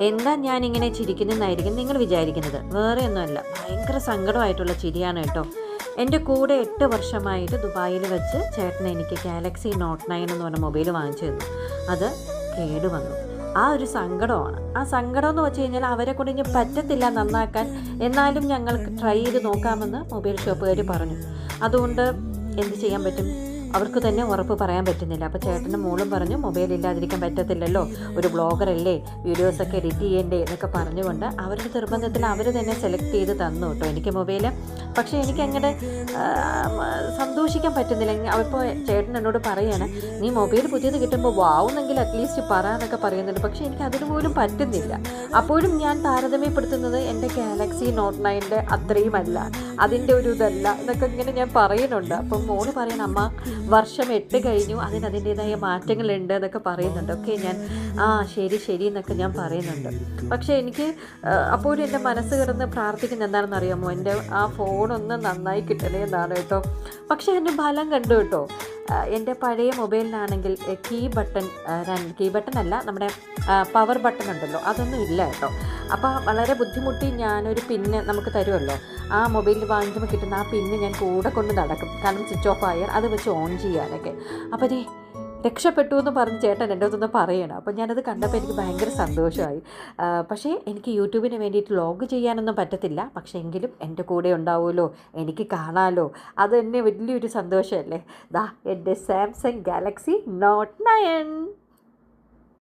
എന്താ ഞാനിങ്ങനെ ചിരിക്കുന്നതെന്നായിരിക്കും നിങ്ങൾ വിചാരിക്കുന്നത്. വേറെ ഒന്നുമല്ല, ഭയങ്കര സങ്കടമായിട്ടുള്ള ചിരിയാണ് കേട്ടോ. എൻ്റെ കൂടെ 8 വർഷമായിട്ട് ദുബായിൽ വെച്ച് ചേട്ടൻ എനിക്ക് ഗാലക്സി നോട്ട് 9 എന്ന് പറഞ്ഞ മൊബൈൽ വാങ്ങിച്ചു തന്നു. അത് കേടുവന്നു. ആ ഒരു സങ്കടമാണ്. ആ സങ്കടം എന്ന് വെച്ച് കഴിഞ്ഞാൽ അവരെ കൊണ്ട് ഇനി പറ്റത്തില്ല നന്നാക്കാൻ, എന്നാലും ഞങ്ങൾക്ക് ട്രൈ ചെയ്ത് നോക്കാമെന്ന് മൊബൈൽ ഷോപ്പുകാർ പറഞ്ഞു. അതുകൊണ്ട് എന്ത് ചെയ്യാൻ പറ്റും, അവർക്ക് തന്നെ ഉറപ്പ് പറയാൻ പറ്റുന്നില്ല. അപ്പോൾ ചേട്ടൻ്റെ മോളും പറഞ്ഞു മൊബൈൽ ഇല്ലാതിരിക്കാൻ പറ്റത്തില്ലല്ലോ, ഒരു ബ്ലോഗറല്ലേ, വീഡിയോസൊക്കെ എഡിറ്റ് ചെയ്യണ്ടേ എന്നൊക്കെ പറഞ്ഞുകൊണ്ട് അവരുടെ നിർബന്ധത്തിൽ അവർ തന്നെ സെലക്ട് ചെയ്ത് തന്നു കേട്ടോ എനിക്ക് മൊബൈൽ. പക്ഷേ എനിക്ക് അങ്ങനെ സന്തോഷിക്കാൻ പറ്റുന്നില്ല. അപ്പോൾ ചേട്ടൻ എന്നോട് പറയാണ്, നീ മൊബൈൽ പുതിയത് കിട്ടുമ്പോൾ വാവുന്നെങ്കിൽ അറ്റ്ലീസ്റ്റ് പറ എന്നൊക്കെ പറയുന്നുണ്ട്. പക്ഷേ എനിക്ക് അതിന് പോലും പറ്റുന്നില്ല. അപ്പോഴും ഞാൻ താരതമ്യപ്പെടുത്തുന്നത് എൻ്റെ ഗാലക്സി നോട്ട് 9ൻ്റെ അത്രയുമല്ല, അതിൻ്റെ ഒരു ഇതല്ല എന്നൊക്കെ ഇങ്ങനെ ഞാൻ പറയുന്നുണ്ട്. അപ്പം മോള് പറയണം, അമ്മ വർഷം 8 കഴിഞ്ഞു, അതിൻ്റേതായ മാറ്റങ്ങളുണ്ട് എന്നൊക്കെ പറയുന്നുണ്ട്. ഓക്കെ, ഞാൻ ശരി ശരി എന്നൊക്കെ ഞാൻ പറയുന്നുണ്ട്. പക്ഷേ എനിക്ക് അപ്പോഴും എൻ്റെ മനസ്സ് കിടന്ന് പ്രാർത്ഥിക്കുന്ന എന്താണെന്ന് അറിയാമോ, എൻ്റെ ആ ഫോണൊന്ന് നന്നായി കിട്ടണേ എന്നാണ് കേട്ടോ. പക്ഷേ എൻ്റെ ഫലം കണ്ടു കേട്ടോ. എൻ്റെ പഴയ മൊബൈലിനാണെങ്കിൽ കീ ബട്ടൺ അല്ല, നമ്മുടെ പവർ ബട്ടൺ ഉണ്ടല്ലോ, അതൊന്നും ഇല്ല കേട്ടോ. അപ്പോൾ വളരെ ബുദ്ധിമുട്ടി ഞാനൊരു പിന്ന് നമുക്ക് തരുമല്ലോ, ആ മൊബൈലിൽ വാങ്ങിക്കുമ്പോൾ കിട്ടുന്ന ആ പിന്ന് ഞാൻ കൂടെ കൊണ്ട് നടക്കും, കാരണം സ്വിച്ച് ഓഫ് ആയാൽ അത് വെച്ച് ഓൺ ചെയ്യാനൊക്കെ. അപ്പോൾ അതേ രക്ഷപ്പെട്ടു എന്ന് പറഞ്ഞ് ചേട്ടൻ എൻ്റെ അടുത്തൊന്ന് പറയണം. അപ്പോൾ ഞാനത് കണ്ടപ്പോൾ എനിക്ക് ഭയങ്കര സന്തോഷമായി. പക്ഷേ എനിക്ക് യൂട്യൂബിന് വേണ്ടിയിട്ട് വ്ലോഗ് ചെയ്യാനൊന്നും പറ്റത്തില്ല. പക്ഷേ എങ്കിലും എൻ്റെ കൂടെ ഉണ്ടാവുമല്ലോ, എനിക്ക് കാണാമല്ലോ, അത് തന്നെ വലിയൊരു സന്തോഷമല്ലേ. ദാ എൻ്റെ സാംസങ് ഗാലക്സി നോട്ട് 9.